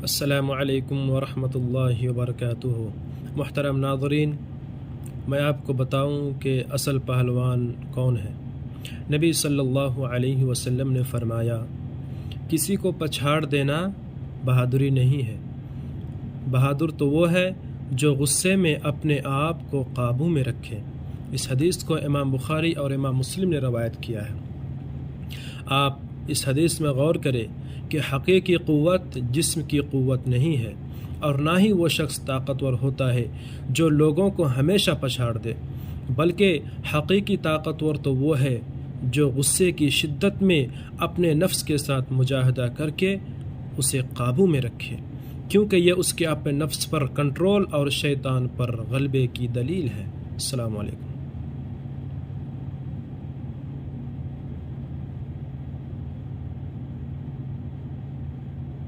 السلام علیکم ورحمۃ اللہ وبرکاتہ۔ محترم ناظرین، میں آپ کو بتاؤں کہ اصل پہلوان کون ہے۔ نبی صلی اللہ علیہ وسلم نے فرمایا، کسی کو پچھاڑ دینا بہادری نہیں ہے، بہادر تو وہ ہے جو غصے میں اپنے آپ کو قابو میں رکھے۔ اس حدیث کو امام بخاری اور امام مسلم نے روایت کیا ہے۔ آپ اس حدیث میں غور کریں کہ حقیقی قوت جسم کی قوت نہیں ہے، اور نہ ہی وہ شخص طاقتور ہوتا ہے جو لوگوں کو ہمیشہ پچھاڑ دے، بلکہ حقیقی طاقتور تو وہ ہے جو غصے کی شدت میں اپنے نفس کے ساتھ مجاہدہ کر کے اسے قابو میں رکھے، کیونکہ یہ اس کے اپنے نفس پر کنٹرول اور شیطان پر غلبے کی دلیل ہے۔ السلام علیکم۔